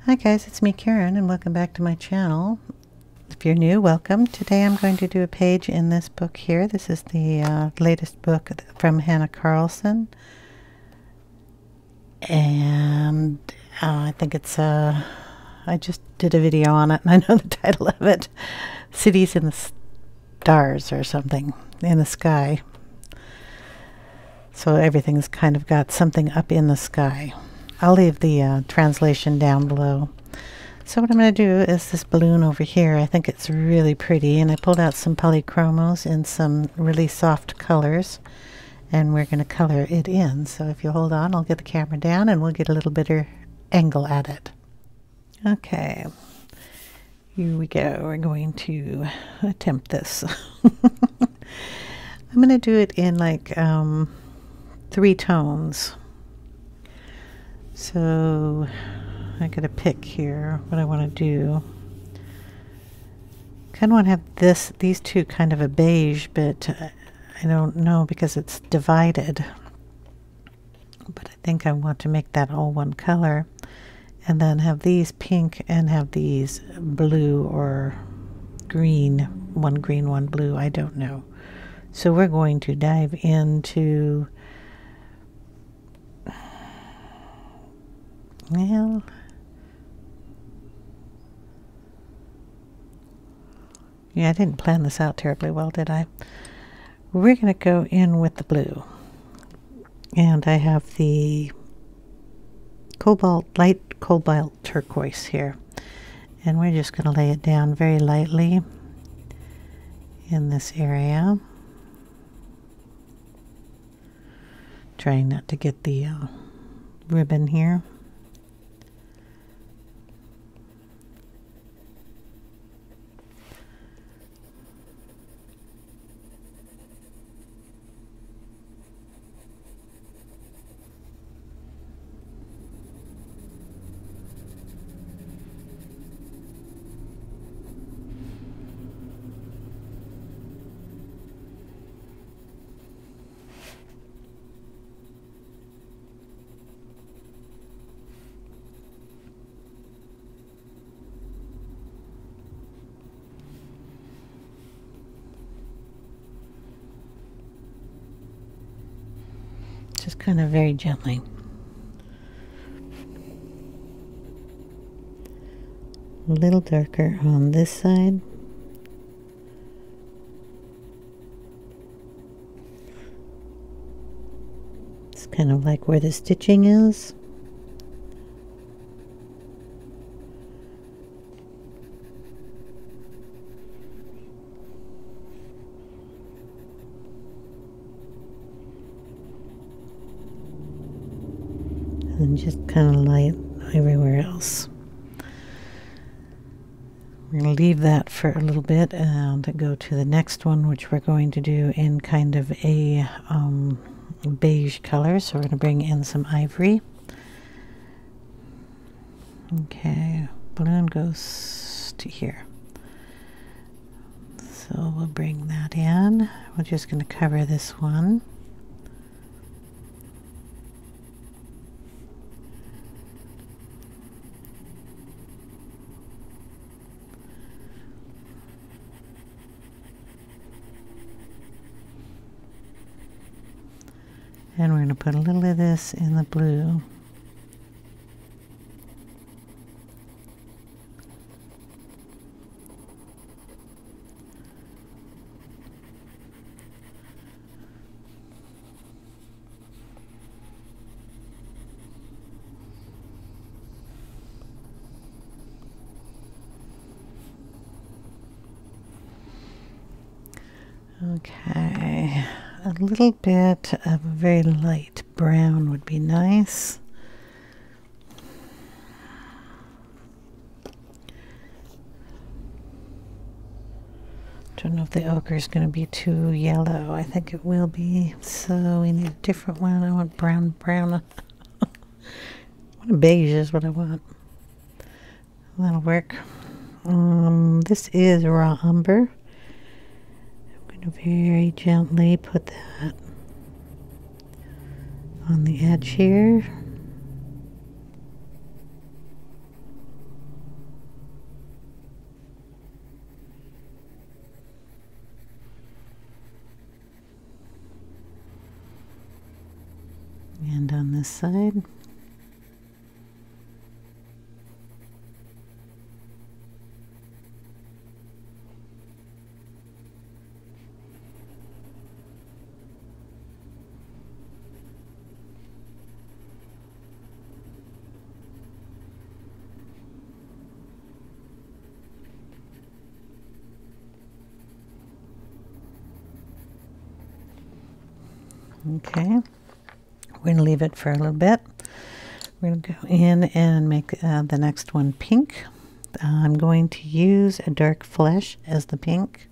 Hi guys, it's me Karen and welcome back to my channel. If you're new, welcome. Today I'm going to do a page in this book here. This is the latest book from Hanna Karlzon. And I think it's, I just did a video on it and I know the title of it. Cities in the Stars or something, in the sky. So everything's kind of got something up in the sky. I'll leave the translation down below. So what I'm going to do is this balloon over here. I think it's really pretty, and I pulled out some Polychromos in some really soft colors, and we're going to color it in. So if you hold on, I'll get the camera down and we'll get a little better angle at it. Okay, here we go. We're going to attempt this. I'm going to do it in like 3 tones. So I gotta pick here what I want to do. Kind of want to have these two kind of a beige, but I don't know because it's divided. But I think I want to make that all one color, and then have these pink and have these blue or green, one blue. I don't know. So we're going to dive into. Well, yeah, I didn't plan this out terribly well, did I? We're going to go in with the blue. And I have the light cobalt turquoise here. And we're just going to lay it down very lightly in this area. Trying not to get the ribbon here. Just kind of very gently. A little darker on this side. It's kind of like where the stitching is. And just kind of light everywhere else. We're going to leave that for a little bit and go to the next one, which we're going to do in kind of a beige color. So we're going to bring in some ivory. Okay, balloon goes to here. So we'll bring that in. We're just going to cover this one. And we're going to put a little of this in the blue. Okay. A little bit of a very light brown would be nice. Don't know if the ochre is going to be too yellow. I think it will be. So we need a different one. I want brown. What a beige is what I want. That'll work. This is raw umber. Very gently put that on the edge here. on this side. Okay, we're going to leave it for a little bit. We're going to go in and make the next one pink. I'm going to use a dark flesh as the pink.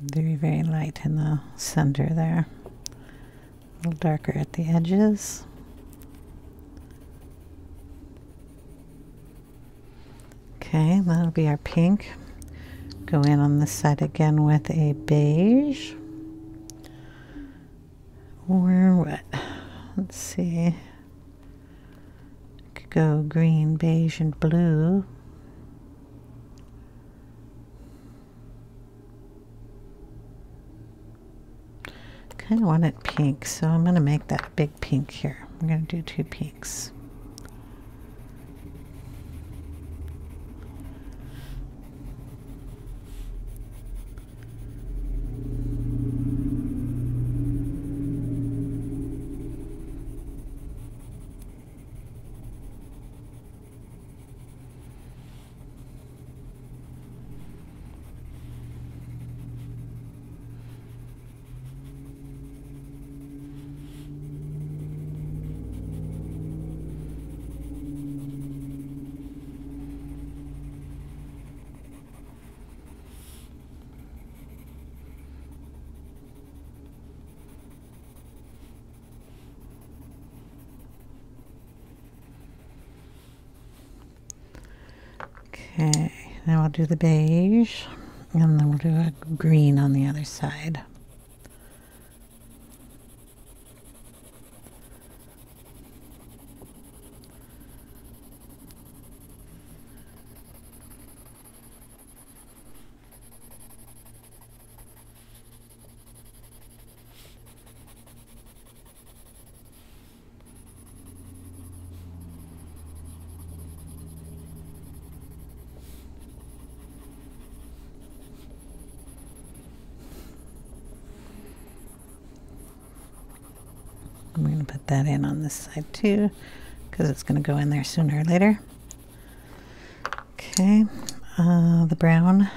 Very, very light in the center there. A little darker at the edges. Okay, that'll be our pink. Go in on this side again with a beige. Or what? Let's see. Could go green, beige, and blue. I kind of want it pink, so I'm going to make that big pink here. I'm going to do 2 pinks. Okay, now I'll do the beige, and then we'll do a green on the other side. I'm going to put that in on this side too, because it's going to go in there sooner or later. Okay, the brown.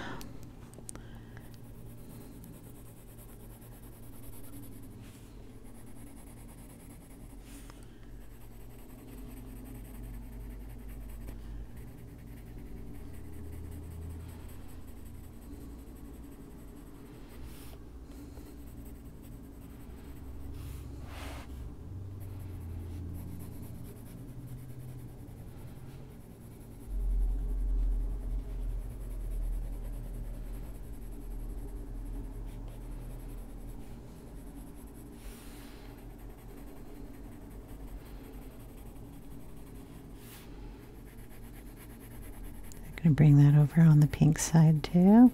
Going to bring that over on the pink side too,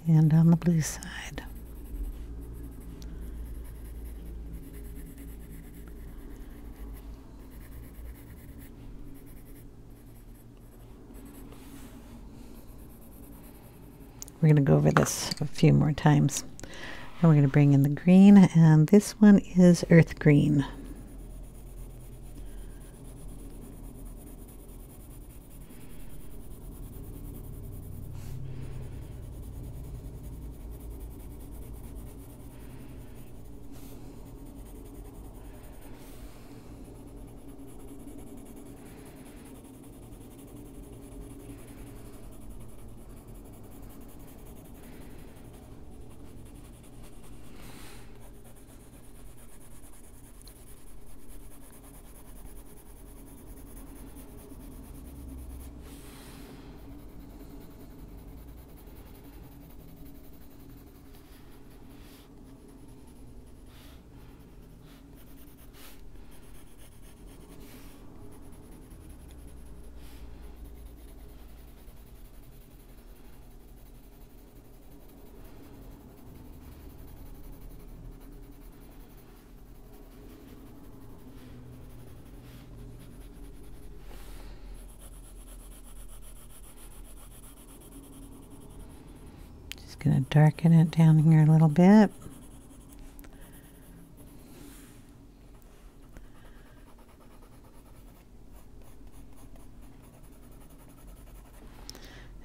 and on the blue side. We're going to go over this a few more times. And we're going to bring in the green, and this one is earth green. Gonna darken it down here a little bit.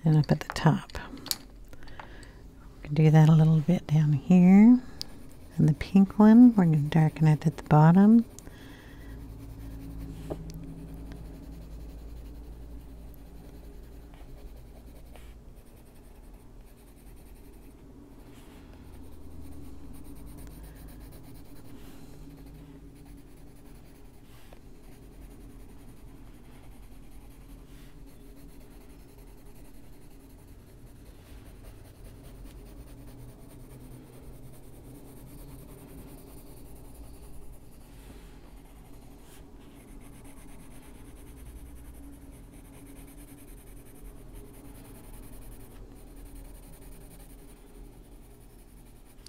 And up at the top. We can do that a little bit down here. And the pink one, we're going to darken it at the bottom.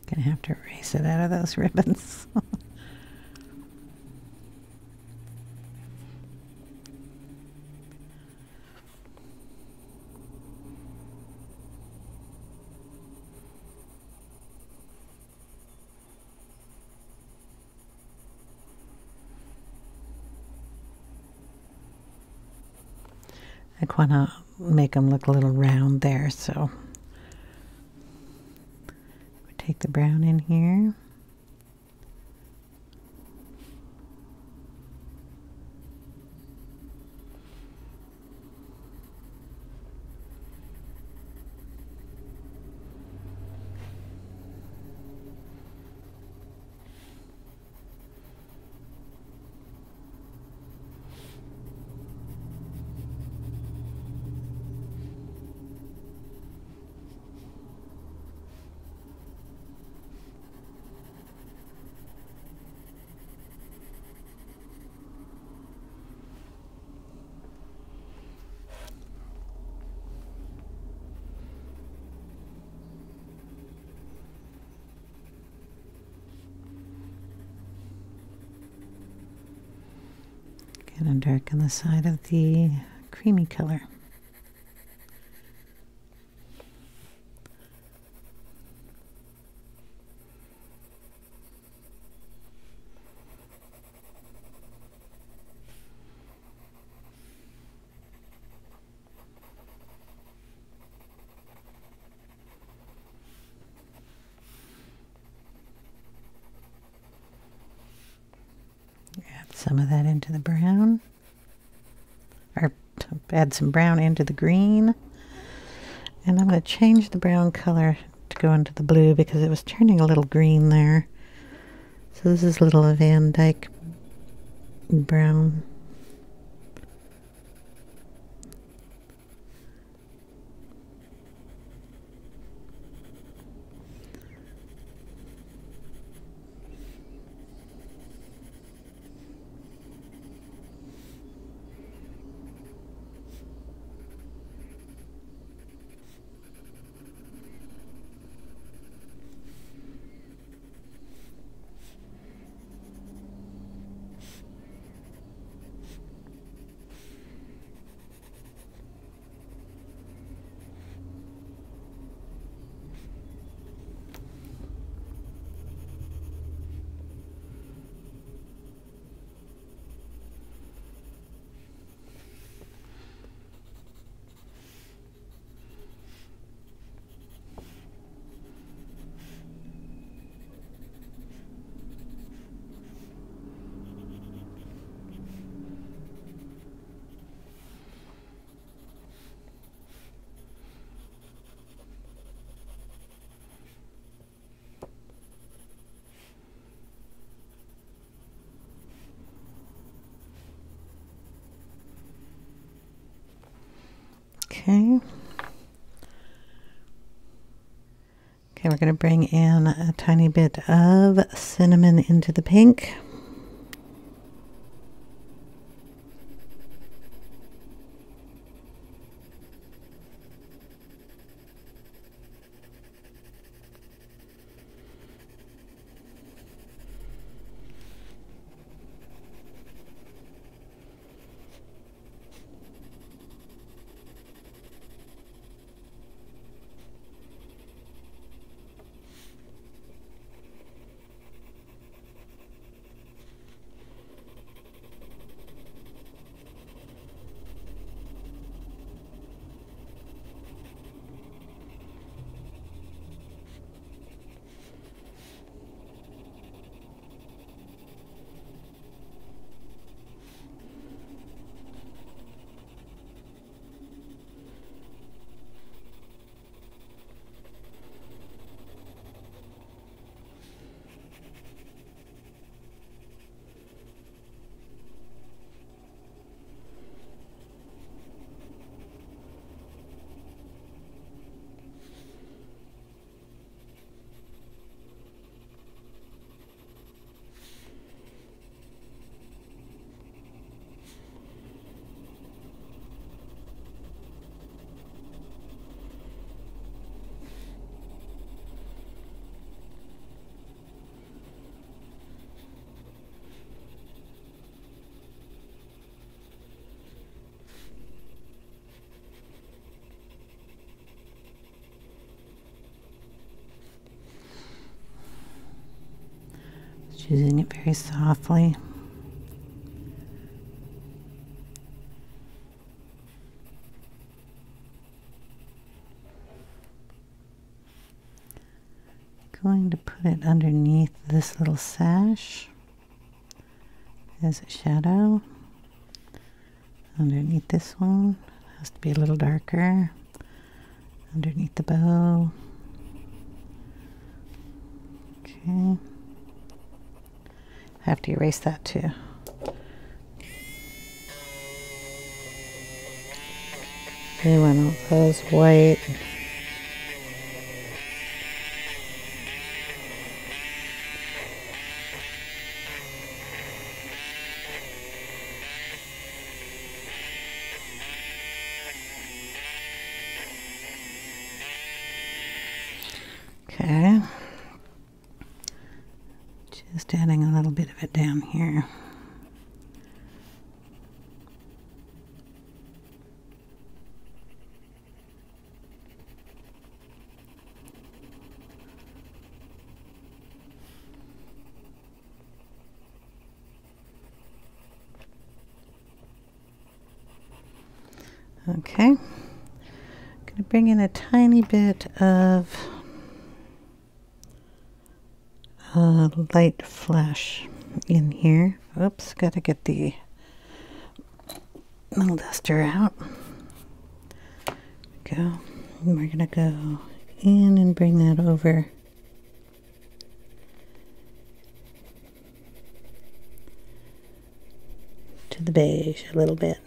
Gonna have to erase it out of those ribbons. I want to make them look a little round there, so we take the brown in here. Gonna darken the side of the creamy color. Some of that into the brown, or add some brown into the green, and I'm going to change the brown color to go into the blue because it was turning a little green there. So this is a little Van-Dyck Brown. Okay. Okay, we're going to bring in a tiny bit of cinnamon into the pink. Just using it very softly. Going to put it underneath this little sash as a shadow. Underneath this one, it has to be a little darker. Underneath the bow. Okay. I have to erase that too. We want all those white. Okay, just adding a little bit of it down here. Okay, I'm going to bring in a tiny bit of light flash in here. Oops, got to get the little duster out. Go. And we're going to go in and bring that over to the beige a little bit.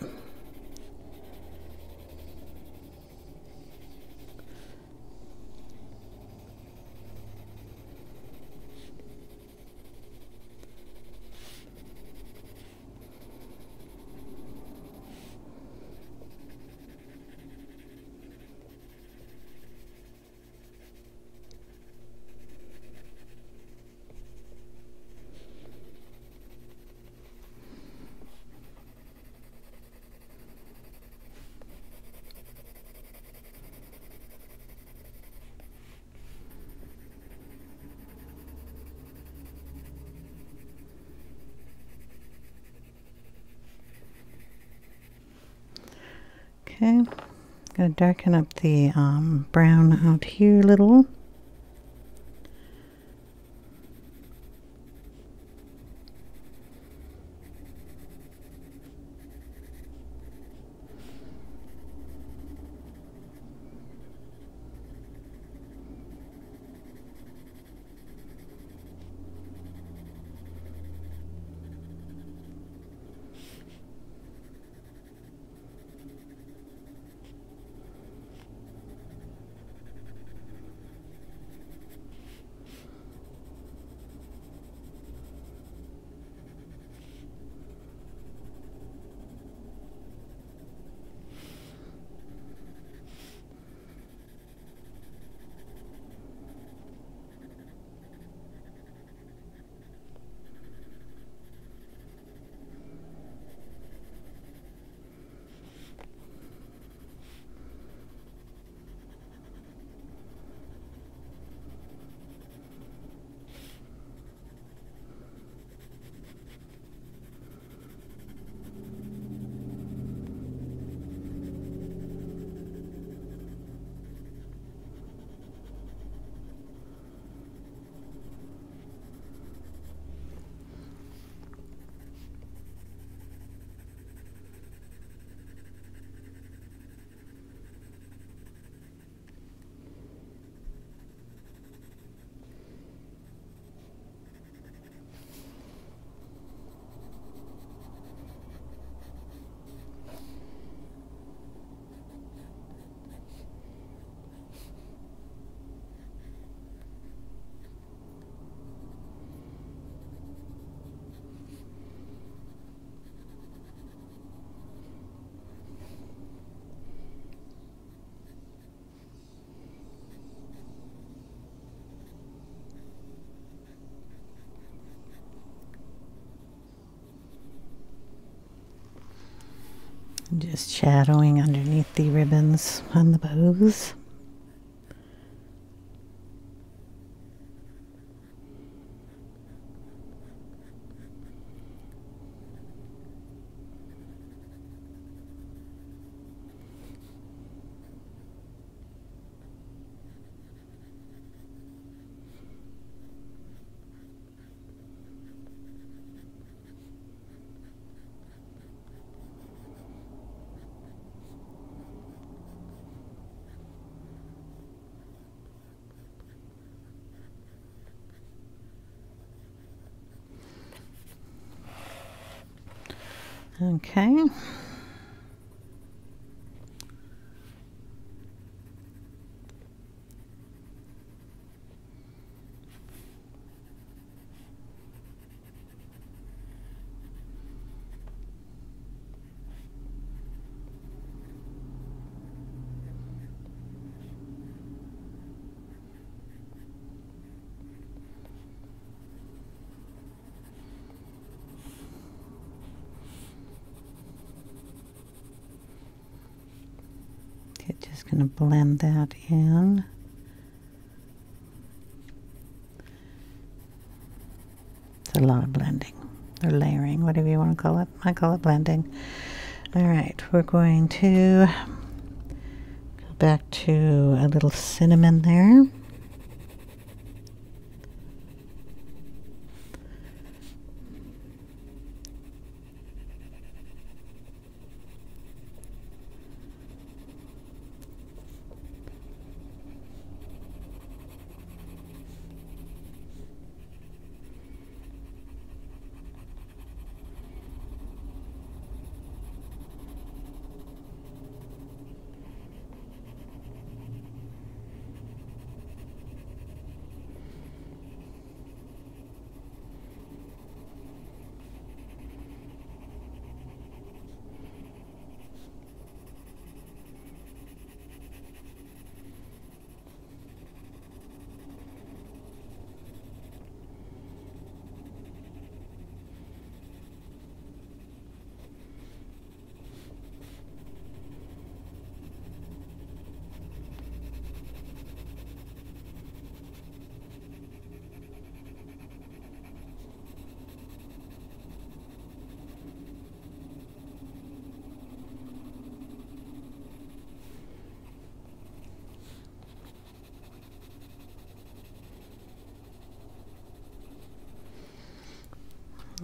Okay, I'm going to darken up the brown out here a little. Just shadowing underneath the ribbons on the bows. Okay. Just going to blend that in. It's a lot of blending, or layering, whatever you want to call it. I call it blending. All right, we're going to go back to a little cinnamon there.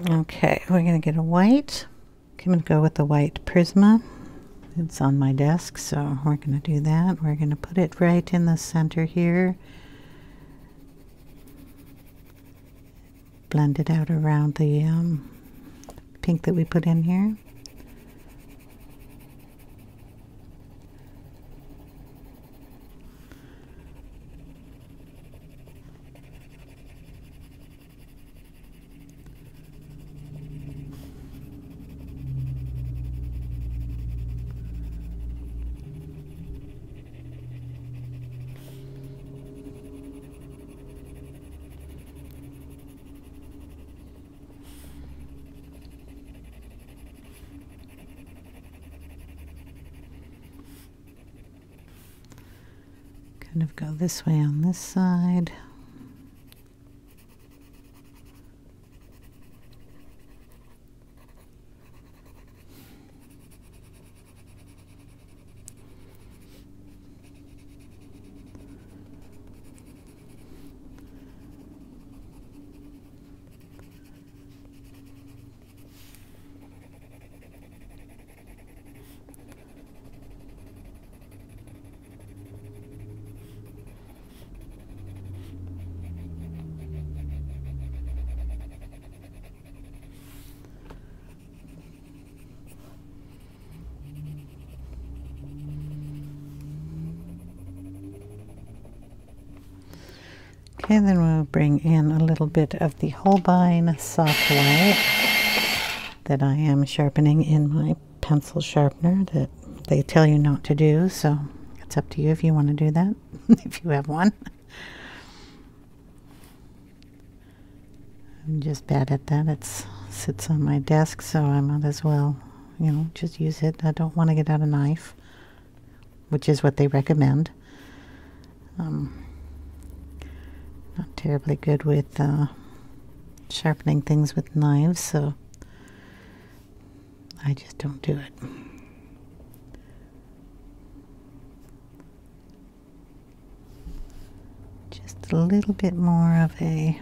Okay, we're going to get a white. I'm going to go with the white Prisma. It's on my desk, so we're going to do that. We're going to put it right in the center here. Blend it out around the pink that we put in here. Kind of go this way on this side. Okay, then we'll bring in a little bit of the Holbein soft white that I am sharpening in my pencil sharpener that they tell you not to do, so it's up to you if you want to do that, if you have one. I'm just bad at that. It sits on my desk, so I might as well, you know, just use it. I don't want to get out a knife, which is what they recommend. Not terribly good with sharpening things with knives, so I just don't do it. Just a little bit more of a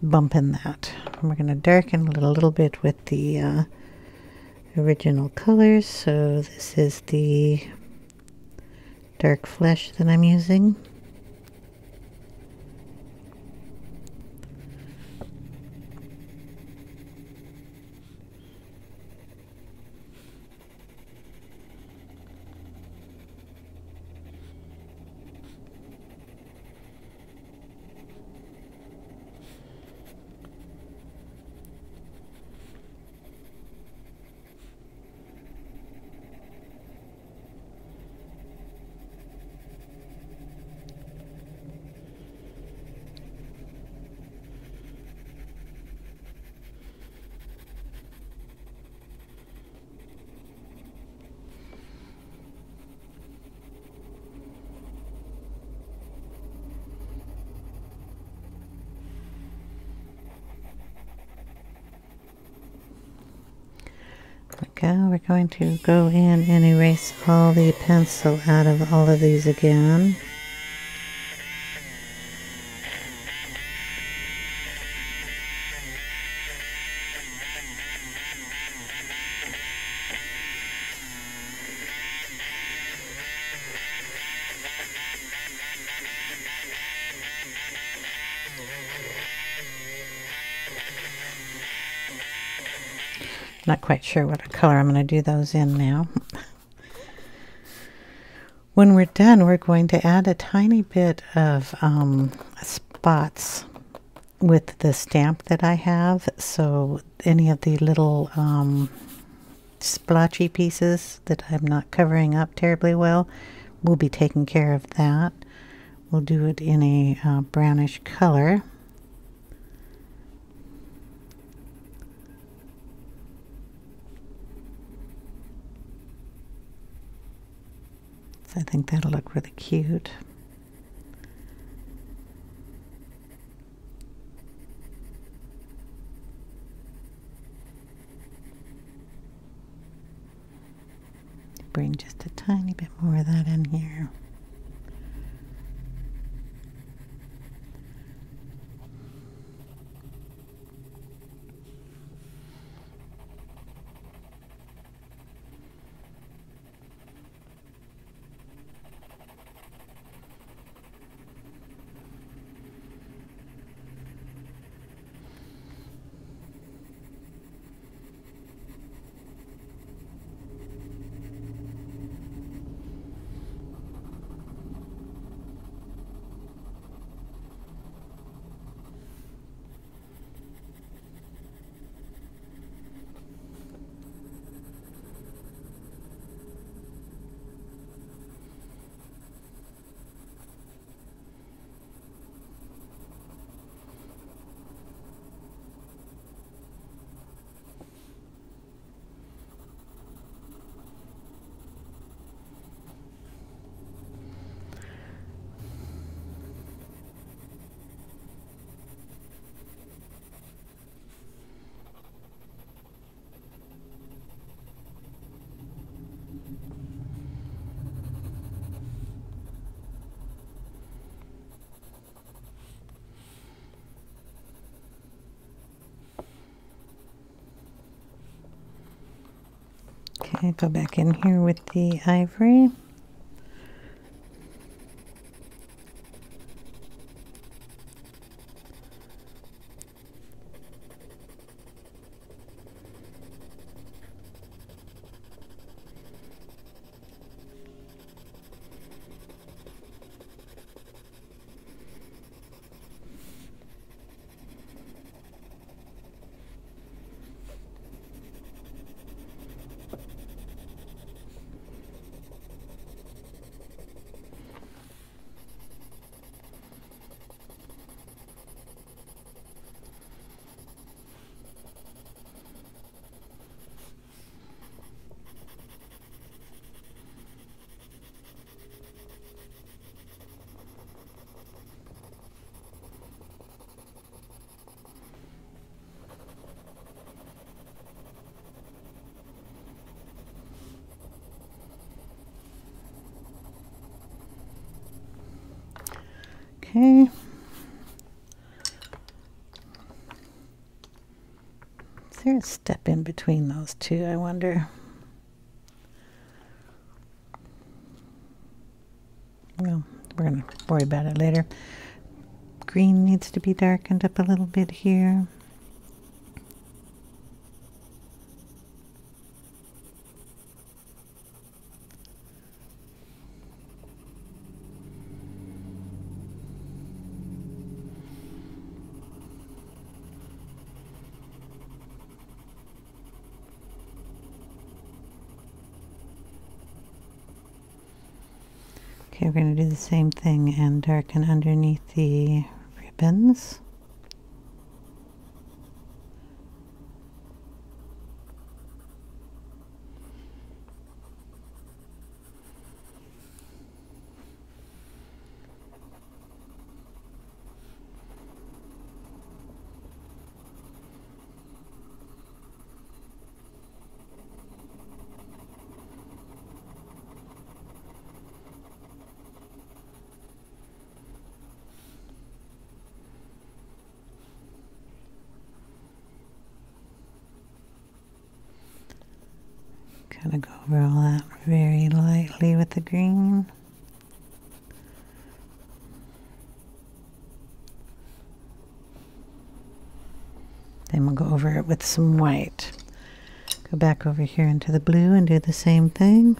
bump in that. We're going to darken it a little bit with the original colors. So this is the dark flesh that I'm using. go. We're going to go in and erase all the pencil out of all of these again. Not quite sure what color I'm going to do those in now. When we're done, we're going to add a tiny bit of spots with the stamp that I have. So any of the little splotchy pieces that I'm not covering up terribly well, we'll be taking care of that. We'll do it in a brownish color. I think that'll look really cute. Bring just a tiny bit more of that in here. Okay, go back in here with the ivory. Okay. Is there a step in between those two, I wonder? Well, we're going to worry about it later. Green needs to be darkened up a little bit here. Okay, we're going to do the same thing and darken underneath the ribbons. Kind of go over all that very lightly with the green. Then we'll go over it with some white. Go back over here into the blue and do the same thing.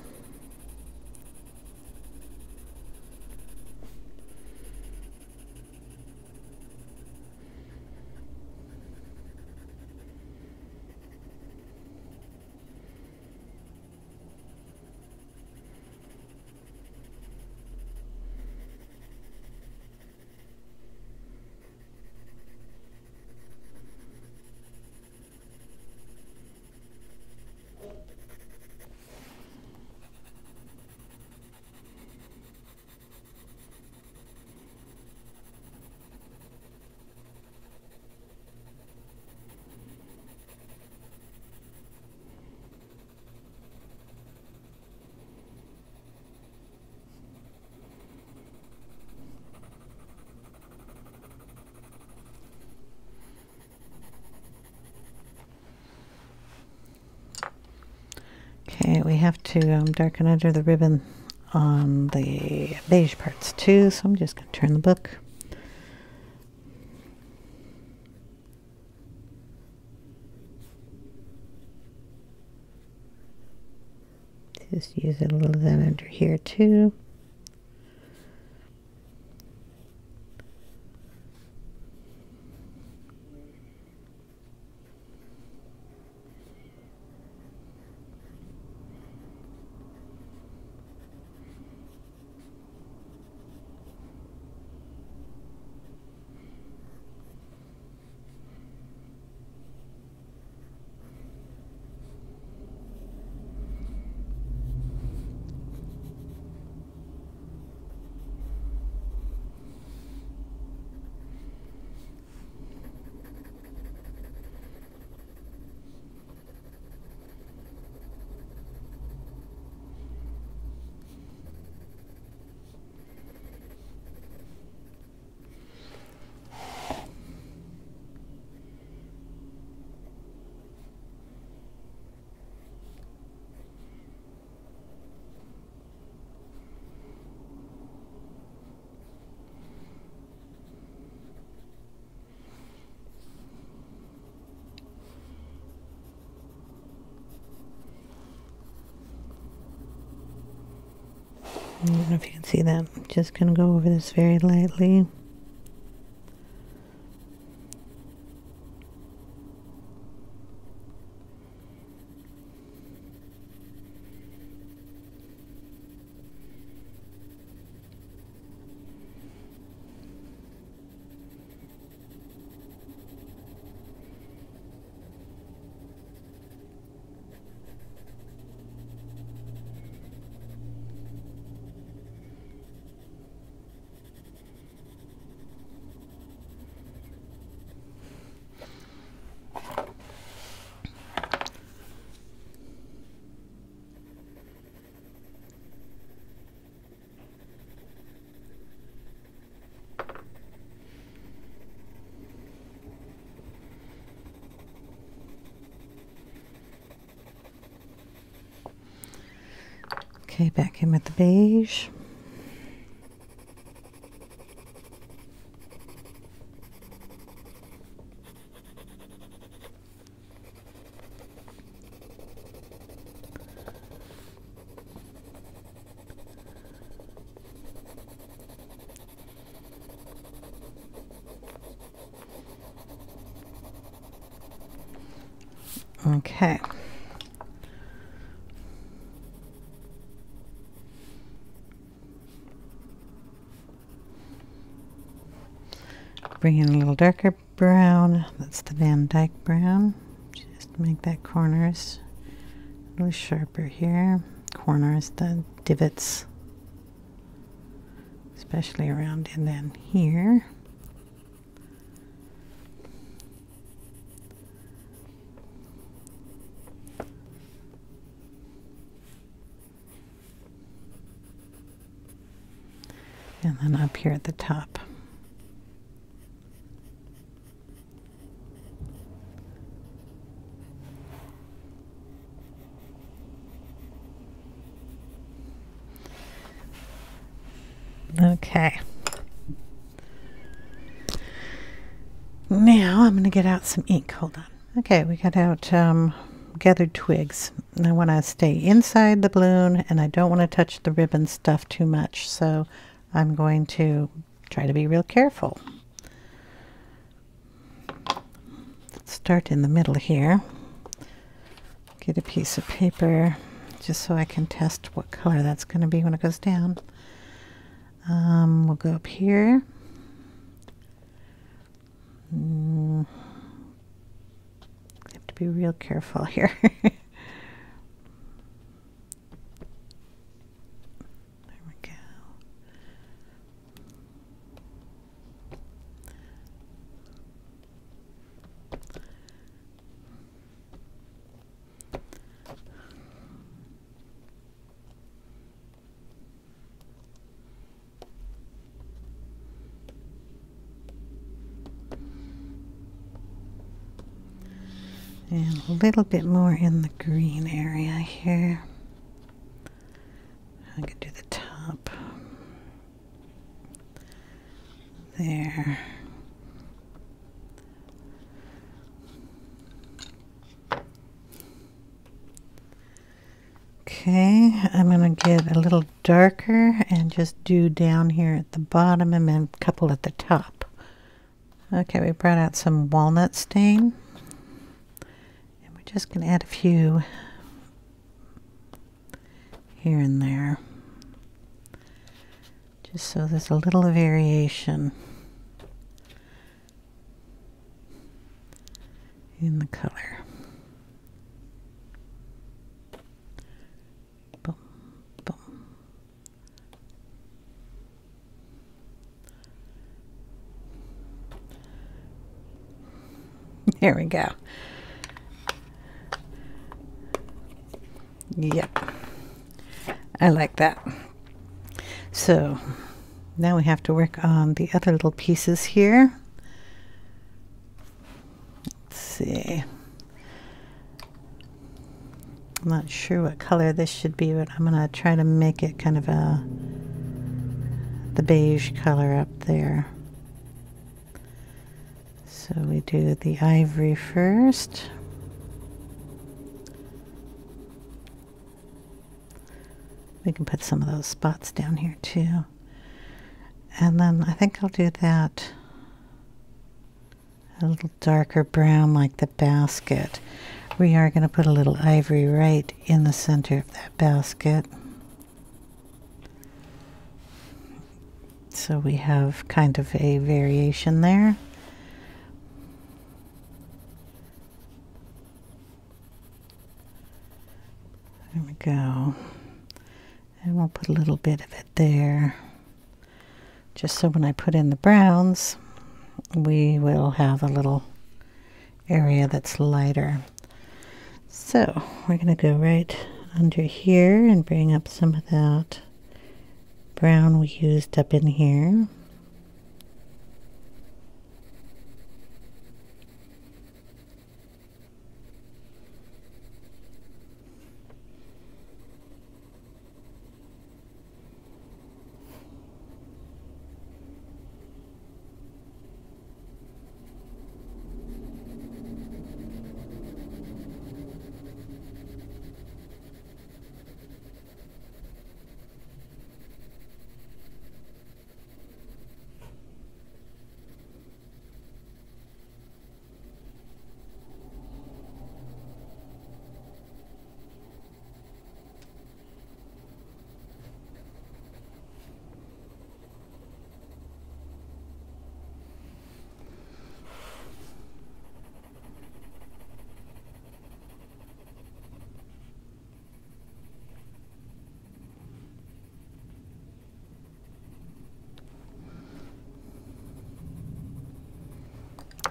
Okay, we have to darken under the ribbon on the beige parts too, so I'm just going to turn the book. Just use a little of that under here too. I don't know if you can see that. I'm just going to go over this very lightly. Okay, back in with the beige. Okay. Bring in a little darker brown. That's the Van-Dyck Brown. Just make that corners a little sharper here. Corners, the divots, especially around and then here. And then up here at the top. Okay. Now I'm going to get out some ink. Hold on. Okay, we got out gathered twigs. And I want to stay inside the balloon, and I don't want to touch the ribbon stuff too much. So I'm going to try to be real careful. Let's start in the middle here. Get a piece of paper just so I can test what color that's going to be when it goes down. We'll go up here. Have to be real careful here. There we go. And a little bit more in the green area here. I could do the top. There. Okay, I'm going to get a little darker and just do down here at the bottom and then a couple at the top. Okay, we brought out some walnut stain. Just going to add a few here and there, just so there's a little variation in the color. Boom, boom. There we go. Yep, I like that. So now we have to work on the other little pieces here. Let's see. I'm not sure what color this should be, but I'm going to try to make it kind of the beige color up there. So we do the ivory first. We can put some of those spots down here too. And then I think I'll do that a little darker brown like the basket. We are going to put a little ivory right in the center of that basket. So we have kind of a variation there. There we go. And we'll put a little bit of it there, just so when I put in the browns, we will have a little area that's lighter. So we're going to go right under here and bring up some of that brown we used up in here.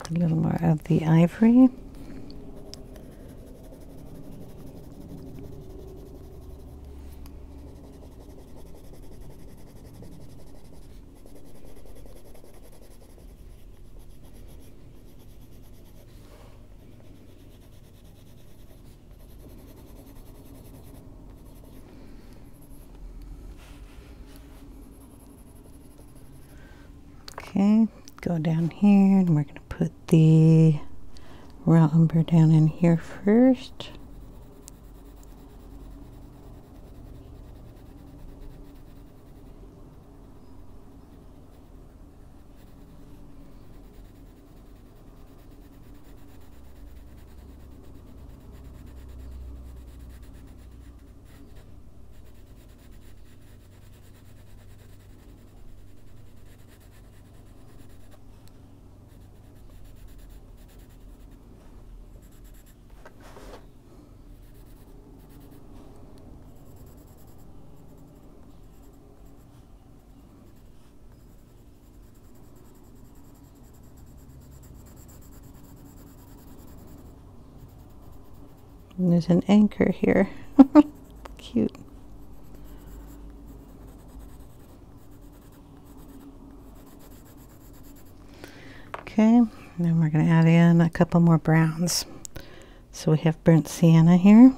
A little more of the ivory. Okay, go down here and we're going to put the raw umber down in here first. And there's an anchor here. Cute. Okay, then we're going to add in a couple more browns. So we have burnt sienna here.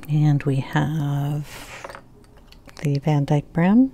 And we have the Van-Dyck Brown.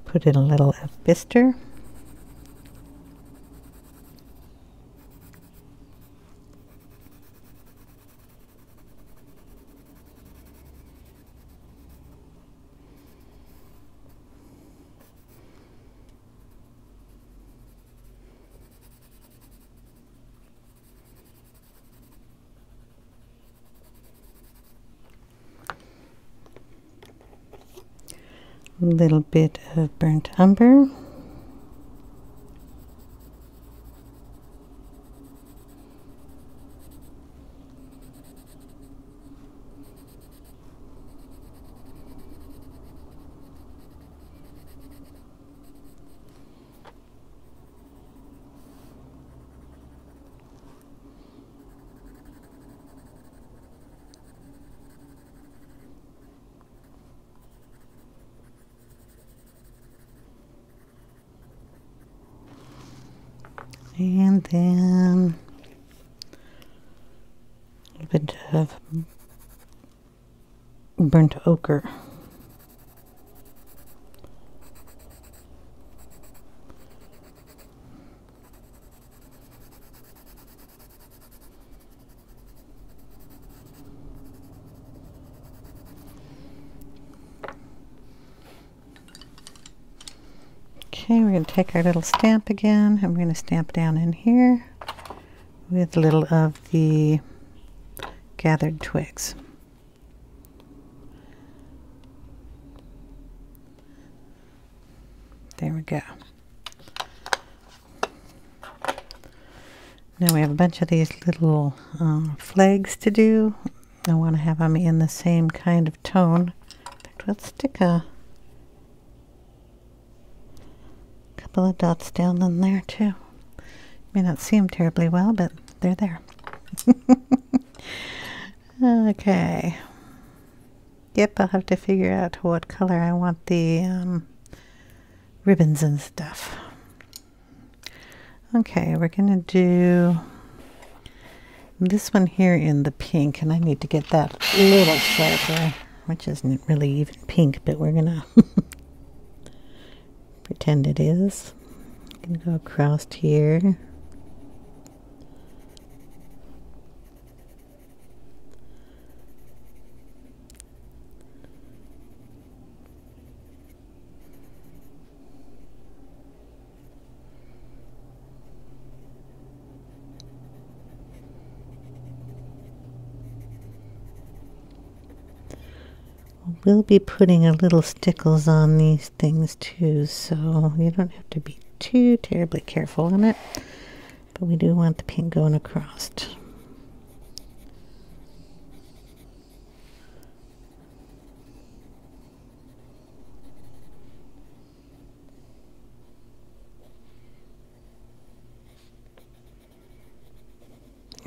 Put in a little of Bister. A little bit of burnt umber. And then a little bit of burnt ochre. Okay, we're going to take our little stamp again, and we're going to stamp down in here with a little of the gathered twigs. There we go. Now we have a bunch of these little flags to do. I want to have them in the same kind of tone. In fact, let's stick a couple of dots down in there too. May not see them terribly well, but they're there. Okay. Yep, I'll have to figure out what color I want the ribbons and stuff. Okay, we're going to do this one here in the pink, and I need to get that a little sharper, which isn't really even pink, but we're gonna pretend it is. I'm gonna go across here. We'll be putting a little stickles on these things too, so you don't have to be too terribly careful on it, but we do want the pink going across.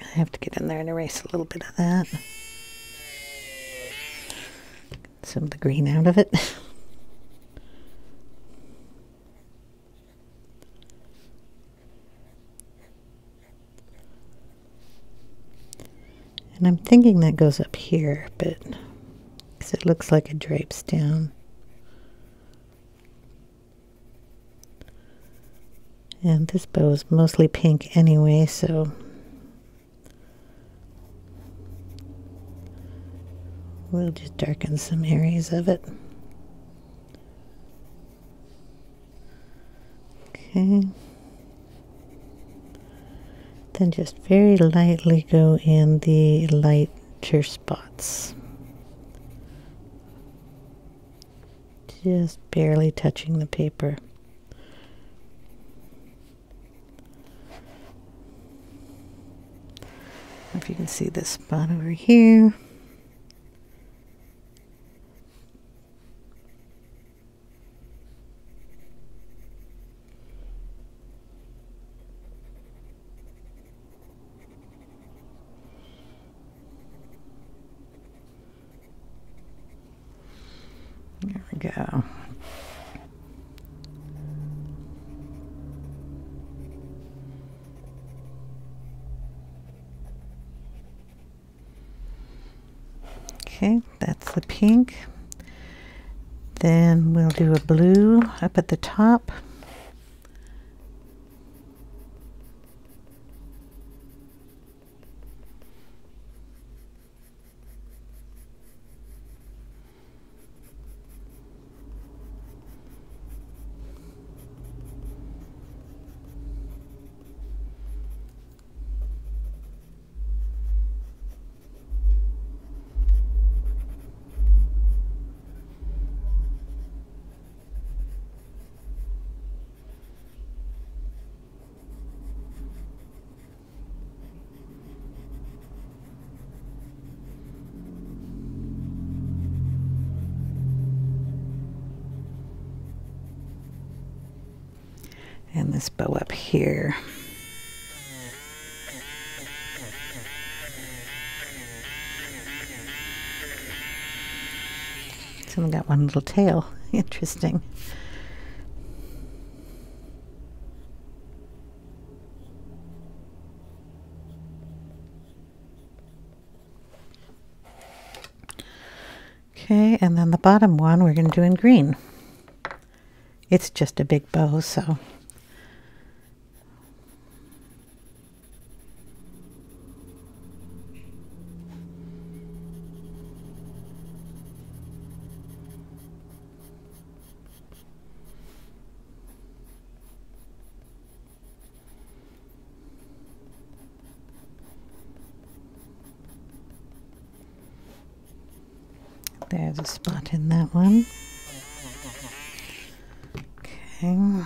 I have to get in there and erase a little bit of that. Some of the green out of it. And I'm thinking that goes up here, but because it looks like it drapes down. And this bow is mostly pink anyway, so we'll just darken some areas of it. Okay. Then just very lightly go in the lighter spots. Just barely touching the paper. If you can see this spot over here. There we go. Okay, that's the pink. Then we'll do a blue up at the top. And this bow up here. It's only got one little tail. Interesting. Okay, and then the bottom one we're going to do in green. It's just a big bow, so there's a spot in that one. Okay.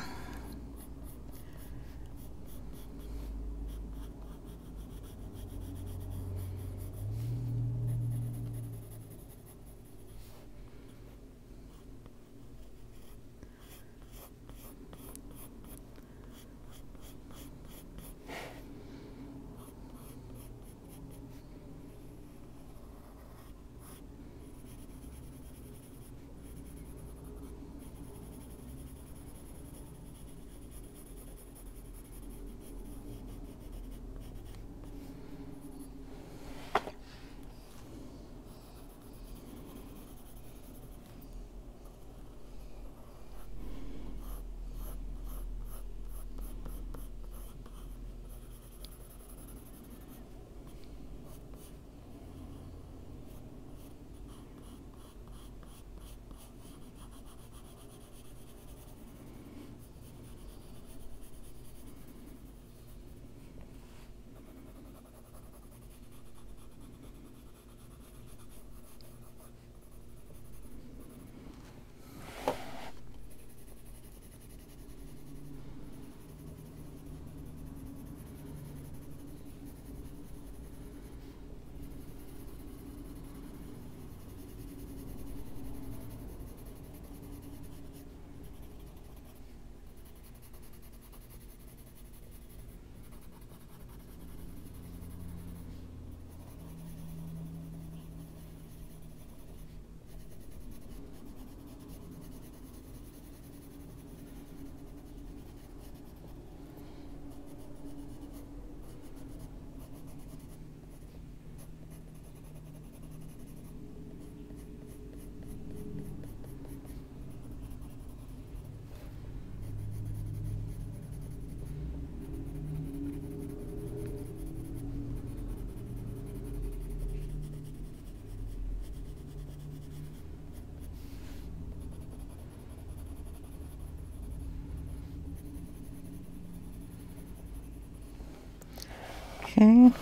Okay.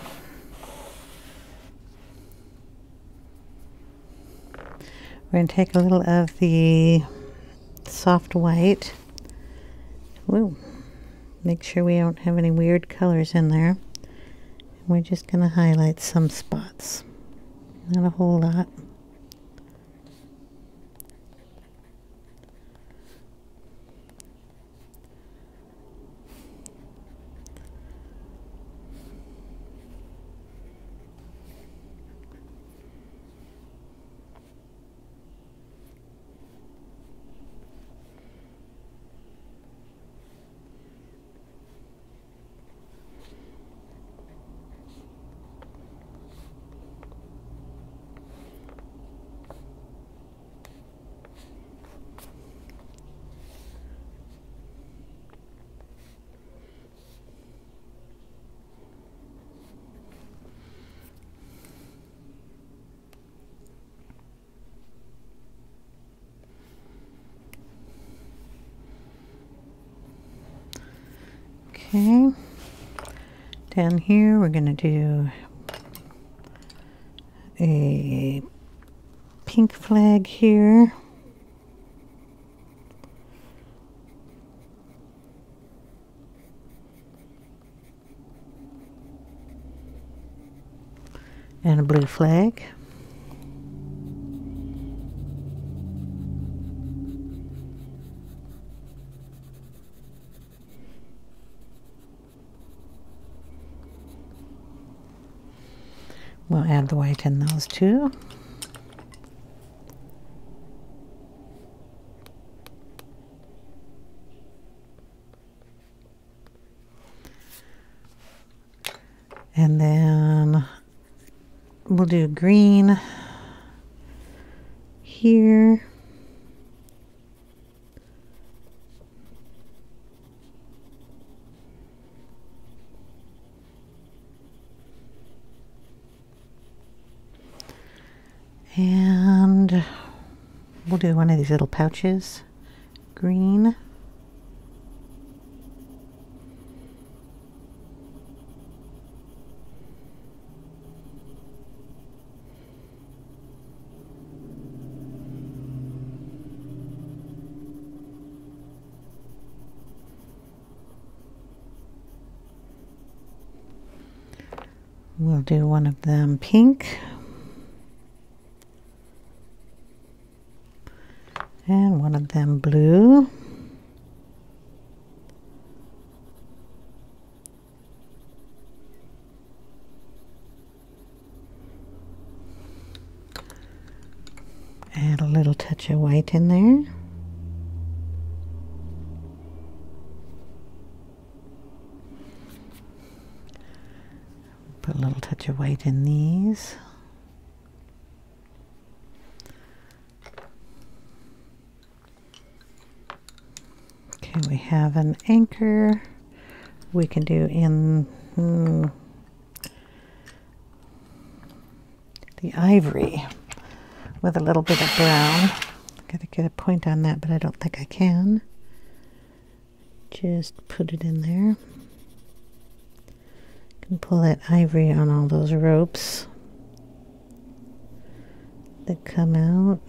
We're going to take a little of the soft white. Woo. Make sure we don't have any weird colors in there. We're just going to highlight some spots. Not a whole lot. Okay, down here we're going to do a pink flag here. And a blue flag. We'll add the white in those two. And then we'll do green here. And we'll do one of these little pouches, green. We'll do one of them pink. And one of them blue. Add a little touch of white in there. Put a little touch of white in these. Okay, we have an anchor. We can do in the ivory with a little bit of brown. Gotta get a point on that, but I don't think I can. Just put it in there. Can pull that ivory on all those ropes that come out.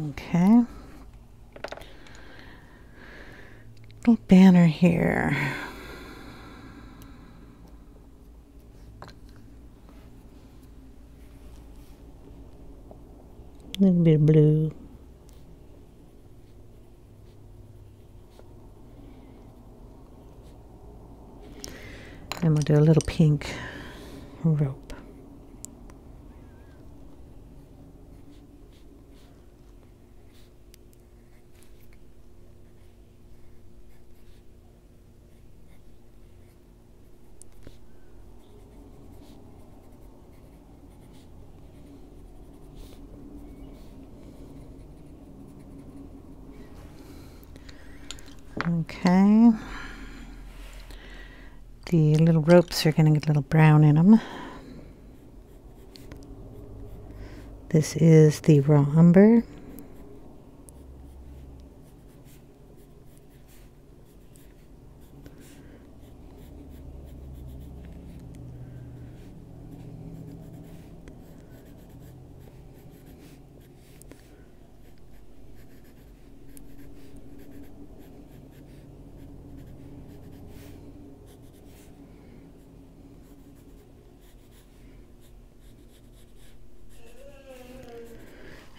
Okay. Little banner here. A little bit of blue. And we'll do a little pink rope. Okay. The little ropes are going to get a little brown in them. This is the raw umber.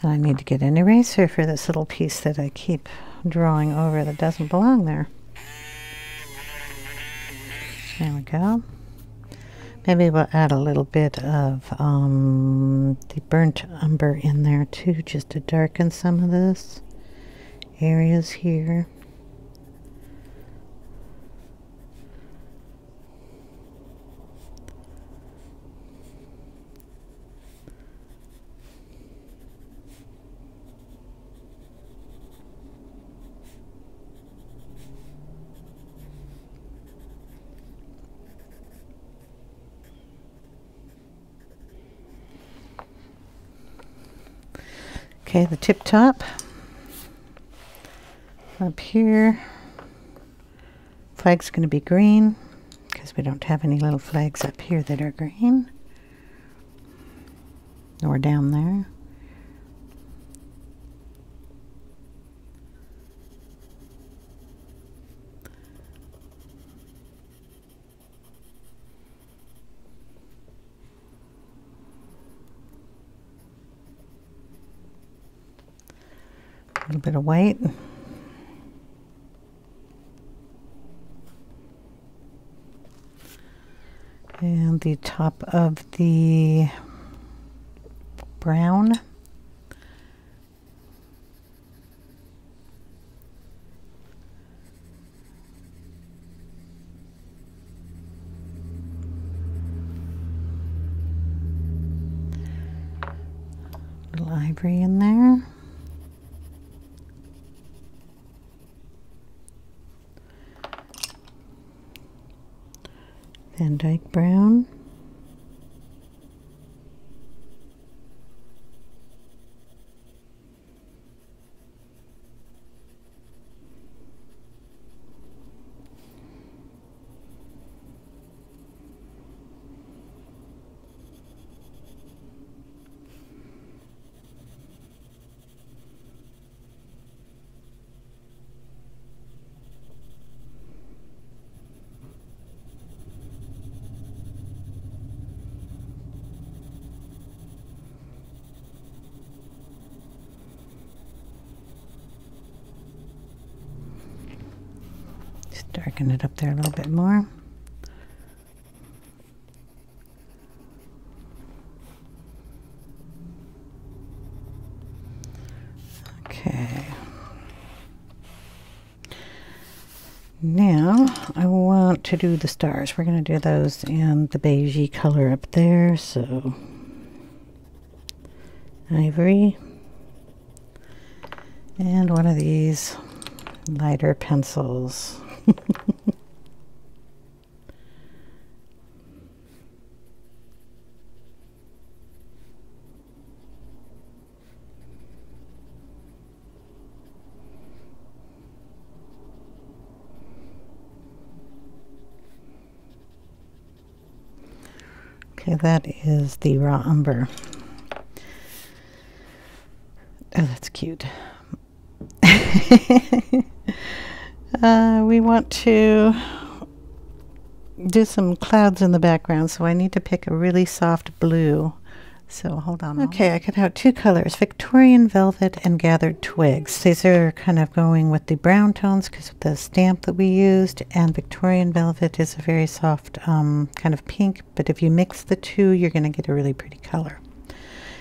And I need to get an eraser for this little piece that I keep drawing over that doesn't belong there. There we go. Maybe we'll add a little bit of the burnt umber in there too, just to darken some of this areas here. Okay, the tip top up here, flag's going to be green because we don't have any little flags up here that are green, or down there. A little bit of white. And the top of the brown. Little ivory in there. Van-Dyck Brown. Darken it up there a little bit more. Okay. Now I want to do the stars. We're going to do those in the beigey color up there. So Ivory and one of these lighter pencils. Okay, that is the raw umber. Oh, that's cute. We want to do some clouds in the background, so I need to pick a really soft blue. So hold on. Okay, I cut out two colors, Victorian Velvet and Gathered Twigs. These are kind of going with the brown tones because of the stamp that we used, and Victorian Velvet is a very soft kind of pink, but if you mix the two, you're going to get a really pretty color.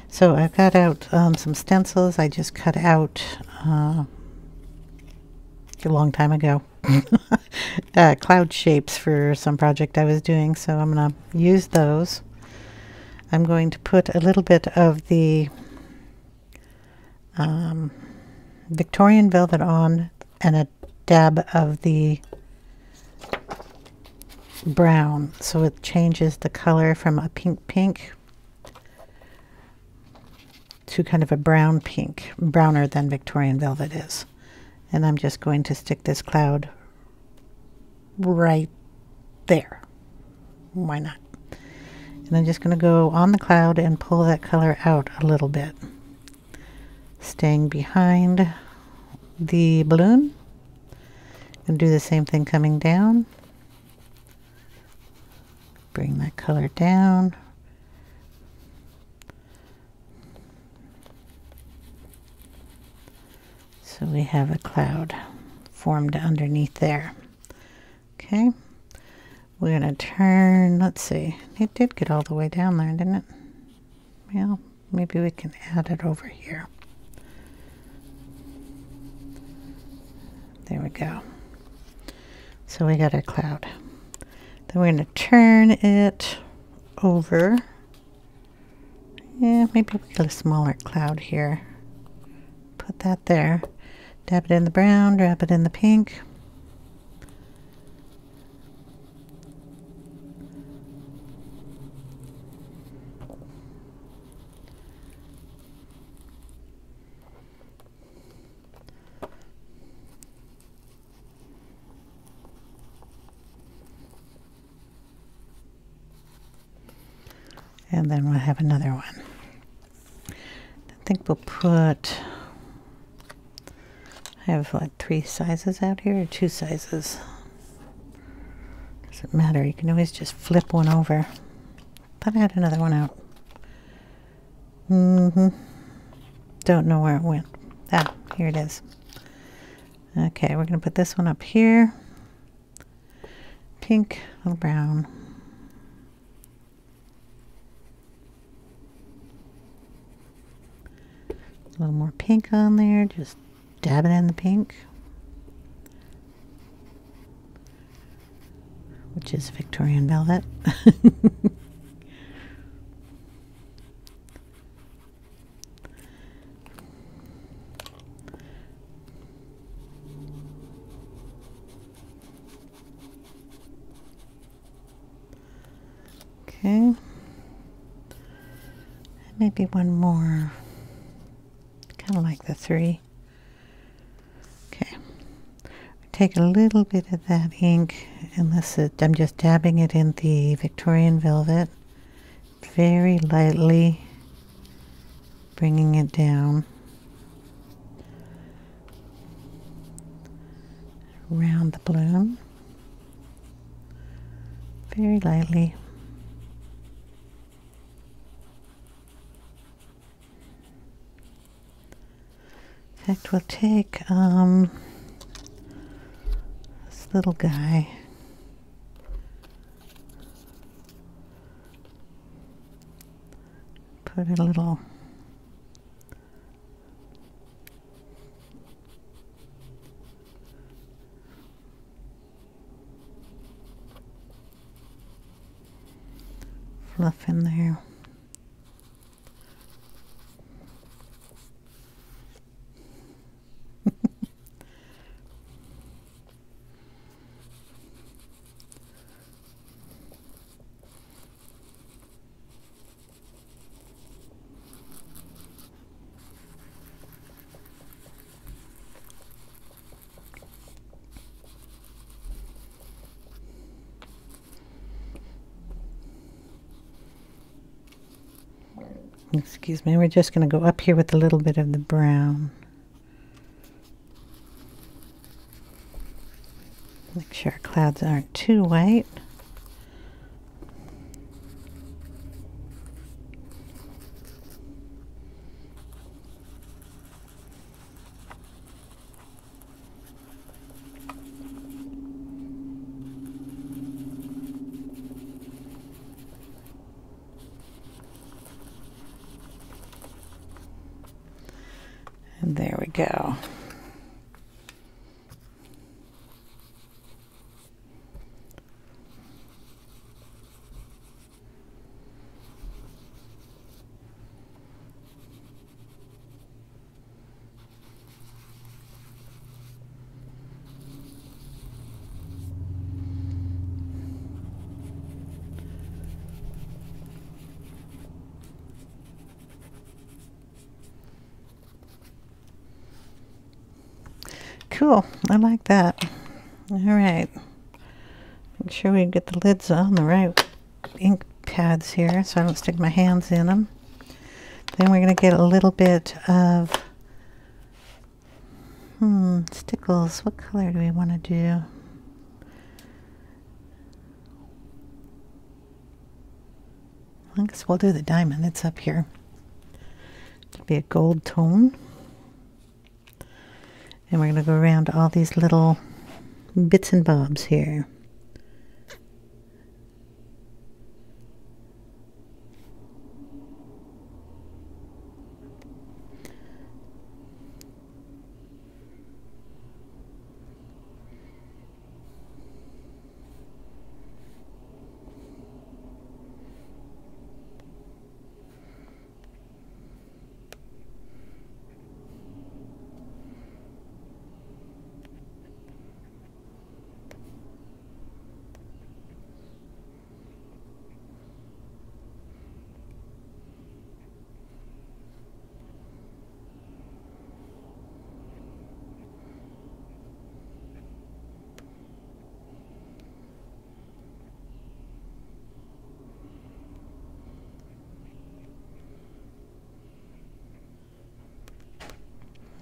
So I've got out some stencils I just cut out a long time ago. Cloud shapes for some project I was doing, so I'm going to use those. I'm going to put a little bit of the Victorian Velvet on and a dab of the brown, so it changes the color from a pink to kind of a brown pink, browner than Victorian velvet is. And I'm just going to stick this cloud right there. Why not? And I'm just going to go on the cloud and pull that color out a little bit, staying behind the balloon. And do the same thing coming down. Bring that color down. So we have a cloud formed underneath there. Okay. We're going to turn, let's see, it did get all the way down there, didn't it? Well, maybe we can add it over here. There we go. So we got our cloud. Then we're going to turn it over. Yeah, maybe we get a smaller cloud here. Put that there. Dab it in the brown, dab it in the pink. And then we'll have another one. I think we'll put, I have like 3 sizes out here, or 2 sizes. Doesn't matter, you can always just flip one over. Thought I had another one out. Don't know where it went. Ah, here it is. Okay, we're going to put this one up here. Pink, a little brown. A little more pink on there, just dab it in the pink, which is Victorian velvet. Okay, maybe one more. Kind of like the 3. Okay. Take a little bit of that ink, and I'm just dabbing it in the Victorian velvet, very lightly, bringing it down around the balloon, very lightly. In fact, we'll take this little guy, put a little fluff in there. Excuse me, we're just going to go up here with a little bit of the brown. Make sure our clouds aren't too white. And there we go. cool. I like that. All right. Make sure we get the lids on the right ink pads here so I don't stick my hands in them. Then we're going to get a little bit of stickles. What color do we want to do? I guess we'll do the diamond. It's up here. It'll be a gold tone. And we're going to go around all these little bits and bobs here.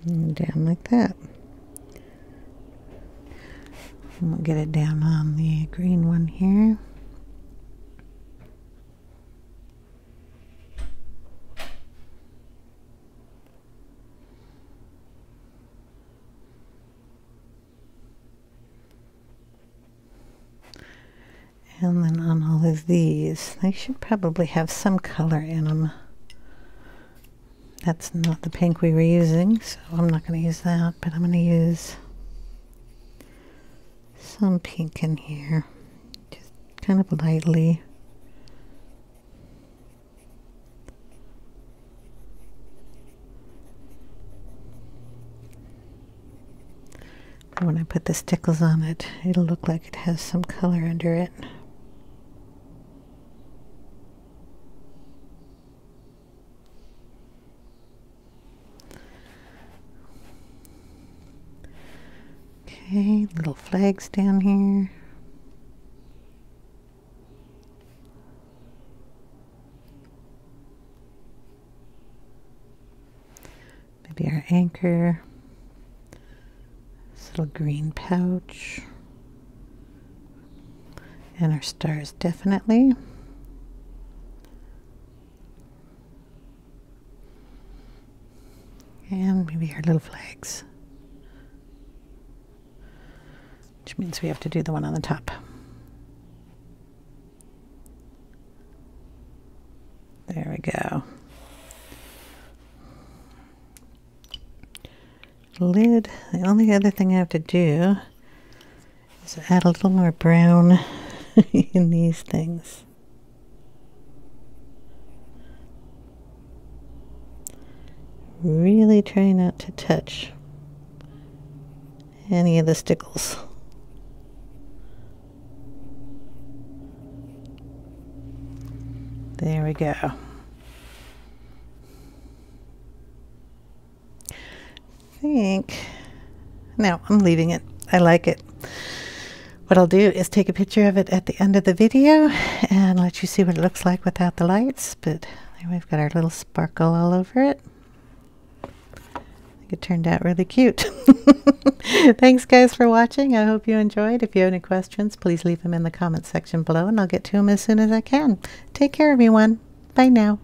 And down like that. And we'll get it down on the green one here. And then on all of these, they should probably have some color in them. That's not the pink we were using, so I'm not going to use that, but I'm going to use some pink in here, just kind of lightly. And when I put the stickles on it, it'll look like it has some color under it. Okay, little flags down here. Maybe our anchor. This little green pouch. And our stars definitely. And maybe our little flags. Which means we have to do the one on the top. There we go. Lid. The only other thing I have to do is add a little more brown in these things. Really try not to touch any of the stickles. There we go. No, I'm leaving it. I like it. What I'll do is take a picture of it at the end of the video and let you see what it looks like without the lights. But there we've got our little sparkle all over it. I think it turned out really cute. Thanks guys for watching. I hope you enjoyed. If you have any questions, please leave them in the comment section below and I'll get to them as soon as I can. Take care everyone. Bye now.